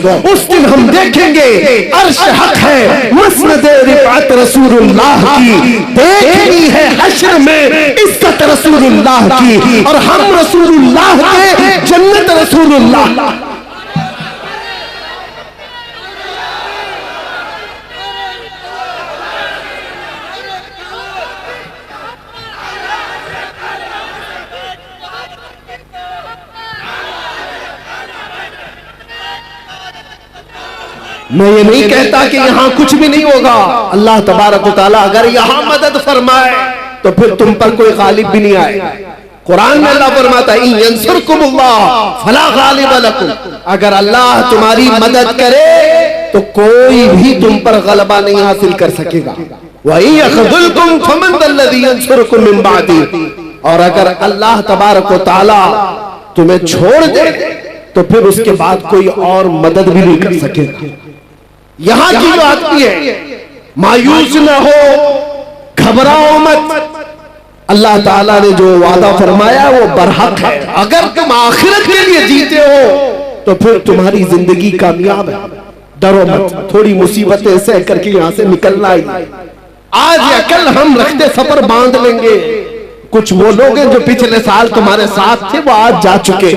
उस दिन हम देखेंगे अर्श हक है, मसनद रिफात रसूलुल्लाह की देखनी है हश्र में इज्जत रसूलुल्लाह की, और हम रसूलुल्लाह के जन्नत रसूलुल्लाह। मैं ये नहीं कहता कि यहाँ कुछ भी नहीं होगा। अल्लाह तबारक व तआला अगर यहाँ मदद फरमाए तो फिर तुम पर कोई गालिब भी नहीं आएगा। कुरान में अल्लाह फरमाता है इन यंसुरकुमुल्लाह फला गालिब लकुम, अगर अल्लाह तुम्हारी मदद करे तो कोई भी तुम पर गलबा नहीं हासिल कर सकेगा। व इन यख़ज़ुलकुम फमन ज़ल्लज़ी यंसुरकुम मिन बादी, और अगर अल्लाह तबारक व तआला तुम्हें छोड़ दे तो फिर उसके बाद कोई और मदद भी नहीं कर सकेगा। यहाँ की जो आदमी है मायूस न हो, घबराओ मत, अल्लाह ताला ने जो वादा फरमाया वो बरहक है। अगर तुम आखिरत के लिए जीते हो तो फिर तुम्हारी जिंदगी कामयाब है। डरो मत, थोड़ी मुसीबतें सह करके यहाँ से निकलना ही। आज या कल हम रखते सफर बांध लेंगे। कुछ वो लोग हैं जो पिछले साल तुम्हारे साथ थे वो आज जा चुके,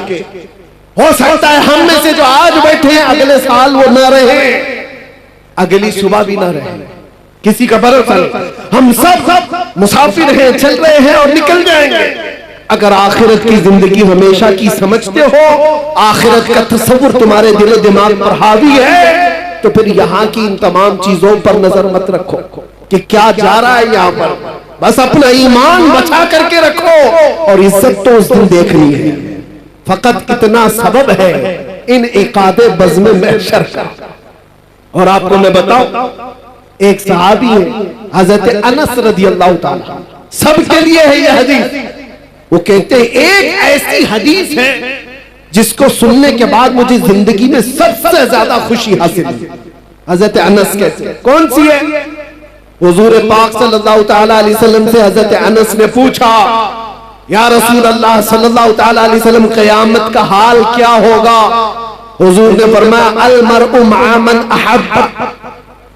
हो सकता है हम में से जो आज बैठे हैं अगले साल वो न रहे, अगली सुबह भी ना रहे, किसी का भरोसा नहीं। हम सब मुसाफिर हैं, चल रहे हैं और निकल जाएंगे। अगर आखिरत की जिंदगी हमेशा की समझते हो, आखिरत का तस्वुर तुम्हारे दिल दिमाग पर हावी है, तो फिर यहाँ की इन तमाम चीजों पर नजर मत रखो कि क्या जा रहा है यहाँ पर। बस अपना ईमान बचा करके रखो और इज्जत तो उस दिन देखनी है। फकत इतना सबब है इन इकादे बज़्म महशर का। और आपको मैं बताऊं, एक सहाबी है हजरत अनस रज़ियल्लाहु ताला, सबके लिए है यह हदीस। वो कहते हैं एक ऐसी हदीस है जिसको सुनने के बाद मुझे जिंदगी में सबसे ज्यादा खुशी हासिल हुई। हजरत अनस कहते हैं, कौन सी है? हुजूर पाक सल्लल्लाहु ताला अलैहि वसल्लम से हजरत अनस ने पूछा, या रसूल अल्लाह सल्लल्लाहु ताला अलैहि वसल्लम क़यामत का हाल क्या होगा? हुजूर ने फरमाया अल मरउ मअ मन अहब्ब।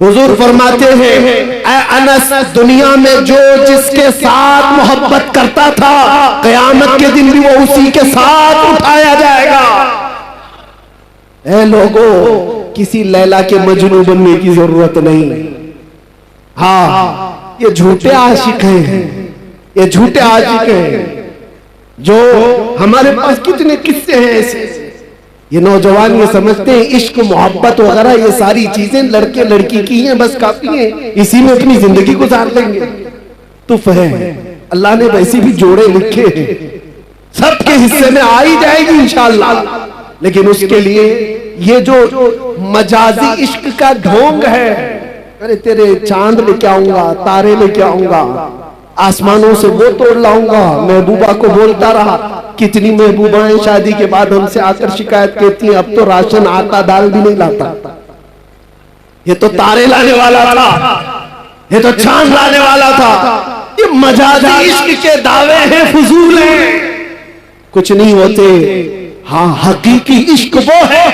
हुजूर फरमाते हैं ऐ अनस, दुनिया में जो जिसके साथ मोहब्बत करता था क़यामत के दिन भी वो उसी के साथ उठाया जाएगा। ऐ लोगों, किसी लैला के मजनू बनने की जरूरत नहीं। हाँ, ये झूठे आशिक हैं, ये झूठे आशिक हैं। जो हमारे पास कितने किस्से हैं ऐसे। ये नौजवान ये समझते हैं इश्क मोहब्बत वगैरह ये सारी चीजें लड़के लड़की की हैं, बस काफी हैं, इसी में अपनी जिंदगी गुजार लेंगे। तो अल्लाह ने वैसे भी जोड़े लिखे हैं, सबके हिस्से में आ ही जाएगी इंशाअल्लाह। लेकिन उसके लिए ये जो मजाजी इश्क का ढोंग है, अरे तेरे चांद लेके आऊंगा, तारे लेके आऊंगा, आसमानों से वो तोड़ लाऊंगा। महबूबा को बोलता रहा, कितनी महबूबाएं शादी के बाद हमसे आकर शिकायत करती हैं, अब तो राशन आटा दाल भी नहीं लाता। ये तो तारे लाने वाला था, ये तो चांद लाने वाला था। ये मजाजी इश्क के दावे हैं, फजूल हैं, कुछ नहीं होते। हाँ, हकीकी इश्क वो है,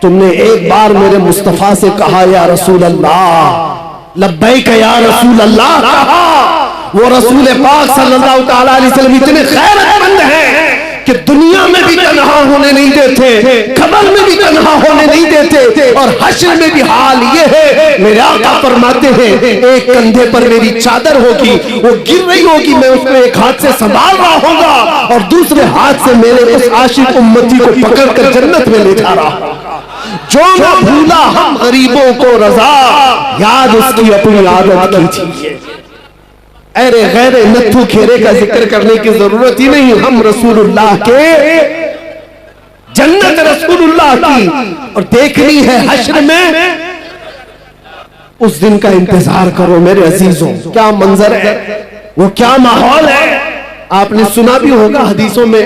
तुमने एक बार मेरे मुस्तफा से कहा या रसूल अल्लाह, लब्बैक या रसूल अल्लाह कहा। वो रसूल पाक सल्लल्लाहु ताला अलैहि वसल्लम इतने खैरतमंद हैं कि दुनिया में भी तन्हा होने नहीं देते, कब्र में भी तन्हा होने नहीं देते, और हश्र में भी हाल ये है। मेरे आका फरमाते हैं एक कंधे पर मेरी चादर होगी, वो गिर रही होगी, मैं उसको एक हाथ से संभाल रहा होगा और दूसरे हाथ से मेरे उस आशिक उम्मती को पकड़कर जन्नत में ले जा रहा होगा। जो न भूला हम गरीबों को रजा, याद उसकी अपनी आदत कीजिए। अरे गैर नत्थु खेरे का जिक्र करने की जरूरत ही नहीं, हम रसूलुल्लाह के जन्नत रसूलुल्लाह की और देखनी है हश्र में। उस दिन का इंतजार करो मेरे अजीजों। क्या मंजर है, वो क्या माहौल है। आपने सुना भी होगा हदीसों में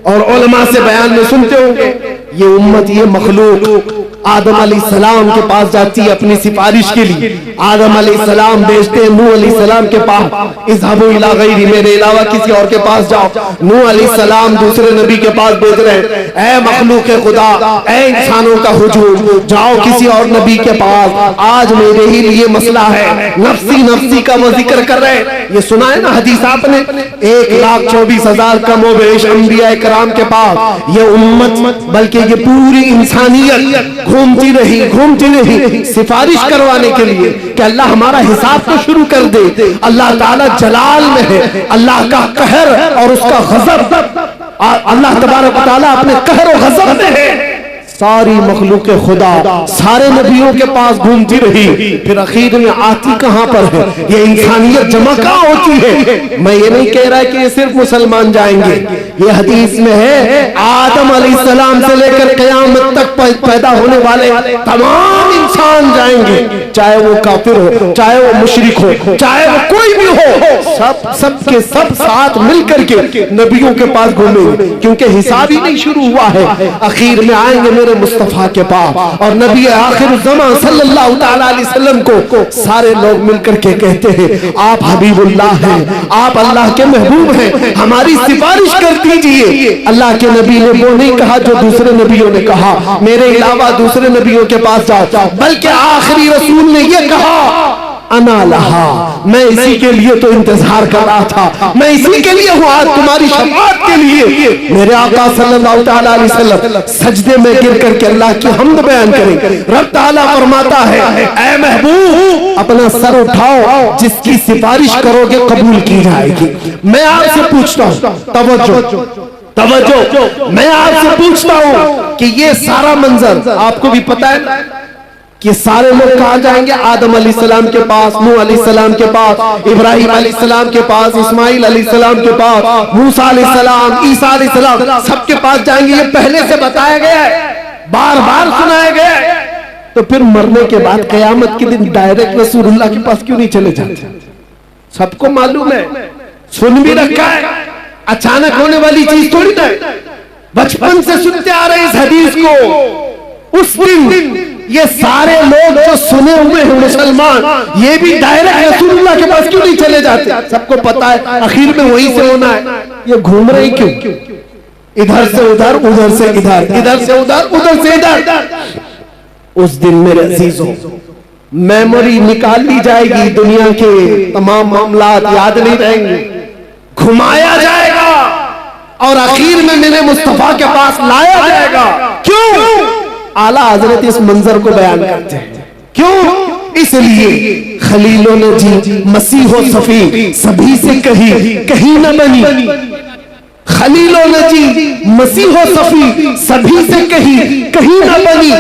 और उलमा से बयान में सुनते होंगे, ये उम्मत, ये मखलूक आदम अलैहिस्सलाम के पास जाती है अपनी सिफारिश के लिए। आदम अलैहिस्सलाम भेजते हैं नूह अलैहिस्सलाम के पास, इज़हाबू इला गैरी, मेरे अलावा किसी और के पास जाओ। नूह अलैहिस्सलाम दूसरे नबी के पास भेज रहे हैं, ऐ मखलूक खुदा, ऐ इंसानों का हुजूम, जाओ किसी और नबी के पास, आज मेरे ही लिए मसला है। नफ्सी नफ्सी का वो जिक्र कर रहे हैं। ये सुना है ना हदीस आपने, 1,24,000 कमोबेश अंबिया इकराम के पास ये उम्मत, बल्कि ये पूरी इंसानियत घूमती रही सिफारिश करवाने के लिए कि अल्लाह हमारा हिसाब तो शुरू कर दे। अल्लाह ताला जलाल में है, अल्लाह का कहर और उसका गजब, अल्लाह तबारक व तआला अपने कहर और गजब में है। सारी मखलूक खुदा सारे नबियों के पास घूमती रही, फिर आखिर में आती कहां पर है? ये इंसानियत जमा कहां होती है? मैं ये नहीं कह रहा कि ये सिर्फ मुसलमान जाएंगे, ये हदीस में है आदम अलैहिस्सलाम से लेकर क़यामत तक पैदा होने वाले तमाम इंसान जाएंगे, चाहे वो काफिर हो, चाहे वो मुशरिक हो, चाहे वो कोई भी हो, सब के सब साथ मिलकर के नबियों के पास घूमेंगे, क्योंकि हिसाब ही नहीं शुरू हुआ है। आखिर में आएंगे मेरे मुस्तफा के पास, और नबी आखिर ज़मां सल्लल्लाहु तआला अलैहि वसल्लम को सारे लोग मिलकर के कहते हैं, आप हबीबुल्लाह हैं, आप अल्लाह के महबूब हैं, हमारी सिफारिश कर दीजिए। अल्लाह के नबी ने वो नहीं कहा जो दूसरे नबियों ने कहा, मेरे अलावा दूसरे नबियों के पास जाओ, बल्कि आखिरी रसूल ने ये कहा, अना लहा, मैं इसी के लिए तो इंतजार कर रहा था, मैं इसी के लिए हूँ आज तुम्हारी शफाअत के लिए। मेरे आका सल्लल्लाहु तआला अलैहि वसल्लम सजदे में गिर करके अल्लाह की हम्द बयान करें। रब ताला फरमाता है, ऐ महबूब अपना सर उठाओ, जिसकी सिफारिश करोगे कबूल की जाएगी। मैं आपसे पूछता हूँ, तवज्जो, मैं आपसे पूछता हूँ कि ये सारा मंजर आपको भी पता है कि सारे लोग कहाँ जाएंगे? आदम अलैहिस्सलाम के पास, नूह अलैहिस्सलाम के पास, इब्राहिम अलैहिस्सलाम के पास, इस्माइल अलैहिस्सलाम के पास, मूसा अलैहिस्सलाम, ईसा अलैहिस्सलाम, सबके पास जाएंगे। ये पहले से बताया गया है, बार बार सुनाया गया है। तो फिर मरने के बाद कयामत के दिन डायरेक्ट रसूलुल्लाह के पास क्यों नहीं चले जाते? सबको मालूम है, सुन भी रखा है, अचानक होने वाली चीज थोड़ी ना, बचपन से सुनते आ रहे इस हदीस को। उस दिन ये सारे लोग जो सुने हुए हैं मुसलमान, ये भी डायरेक्ट रसूलुल्लाह के पास क्यों नहीं चले जाते? सबको पता है आखिर में वहीं से होना है। ये घूम रहे क्यों? इधर से उधर, उधर से इधर, इधर से उधर, उधर से इधर। उस दिन मेरे अजीजों मेमोरी निकाल ली जाएगी, दुनिया के तमाम मामलात याद नहीं रहेंगे, घुमाया जाएगा और आखिर में मेरे मुस्तफा के पास लाया जाएगा। क्यों? आला हजरत इस मंजर को बयान करते हैं। क्यों? इसलिए खलीलों ने जी मसीहो सफी सभी से कहीं न बनी, खलीलों ने जी मसीहो सफी सभी से कहीं न बनी।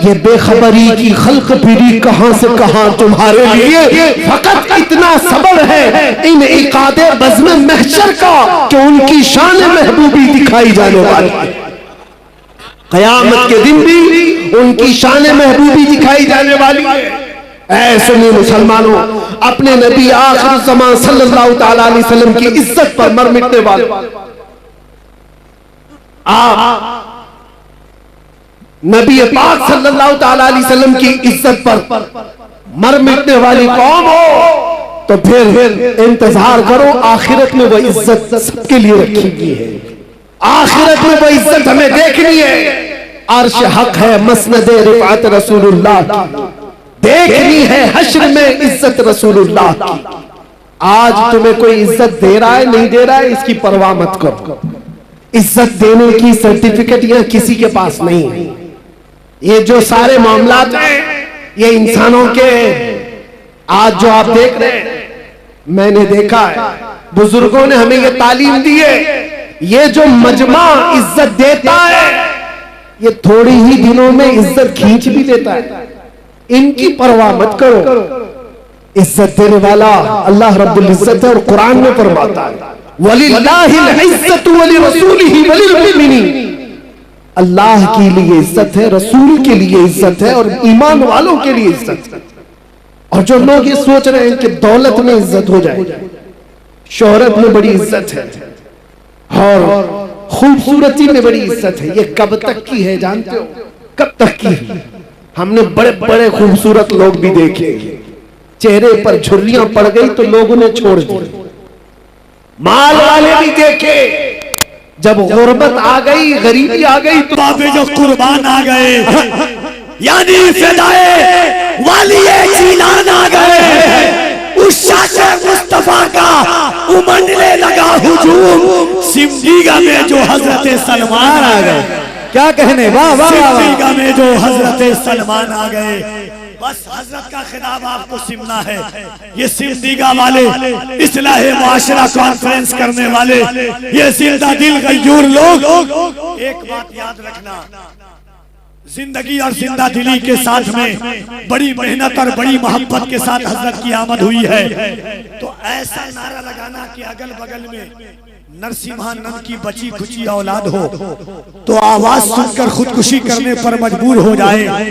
ये बेखबरी की खल्क फिरी कहां से कहां तुम्हारे लिए, फकत इतना सबर है इन इकादे बज़्म महशर का कि उनकी शान महबूबी दिखाई जाने वाली है। कयामत के दिन भी उनकी शान महबूबी दिखाई जाने वाली है। ऐ सुन्नी मुसलमानों, अपने नबी आखिर ज़मां सल्लल्लाहु तआला अलैहि वसल्लम की इज्जत पर मर मिटने वाले आप नबी पाक सल्लल्लाहु तआला अलैहि वसल्लम की इज्जत पर मर मिटने वाली कौम हो, तो फिर इंतजार करो, आखिरत में वो इज्जत सबके लिए रखी गई है। आखिरत में वो इज्जत हमें देखनी है। अर्श हक है मसनद रिफात रसूलुल्लाह की, देखनी है हश्र में इज्जत रसूलुल्लाह की। आज तुम्हें कोई इज्जत दे रहा है नहीं दे रहा है इसकी परवाह मत करो। इज्जत देने की सर्टिफिकेट यह किसी के पास नहीं है। ये जो सारे मामलात हैं ये इंसानों के, आज जो आप देख रहे हैं, मैंने देखा है बुजुर्गों ने हमें ये तालीम दी है, ये जो मजमा इज्जत देता है ये थोड़ी ही दिनों में इज्जत खींच भी लेता है। इनकी परवाह मत करो। इज्जत देने वाला अल्लाह रब्बुल इज्जत है और कुरान में फरमाता है वलिल्लाहिल इज्जतु वलिरसूलिही वलिलमुमिनीन। अल्लाह के लिए इज्जत है, रसूल के लिए इज्जत है और ईमान वालों के लिए इज्जत है। और जो लोग ये सोच रहे हैं कि दौलत में इज्जत हो जाए, शोहरत में बड़ी इज्जत है और खूबसूरती में बड़ी इज्जत है। ये कब तक की है जानते हो? कब तक की है? हमने बड़े बड़े खूबसूरत लोग भी देखे, चेहरे पर झुर्रियां पड़ गई तो लोगों ने छोड़ दी। माल वाले भी देखे, जब गुर्बत आ गई, गरीबी आ गई तो बाबे जो कुर्बान आ गए, यानी फिदाए वालिए जीलान आ गए। उस शाखे मुस्तफा का उमड़ने लगा हुजूम। सिमडीगा में जो हजरत सलमान आ गए, क्या कहने, वाह वाह। सिमडीगा में जो हजरत सलमान आ गए, बस हजरत का खिताब आपको सुनना है। ये सिमडीगा वाले, इस्लाह मुआशरा कॉन्फ्रेंस करने वाले, ये जिंदा दिल गयूर लोग, एक बात याद रखना, जिंदगी और जिंदा दिली के साथ में बड़ी मेहनत और बड़ी मोहब्बत के साथ हजरत की आमद हुई है। तो ऐसा नारा लगाना कि अगल बगल में नरसिम्हानंद की बची खुची औलाद हो तो आवाज सुनकर खुदकुशी करने पर मजबूर हो जाए।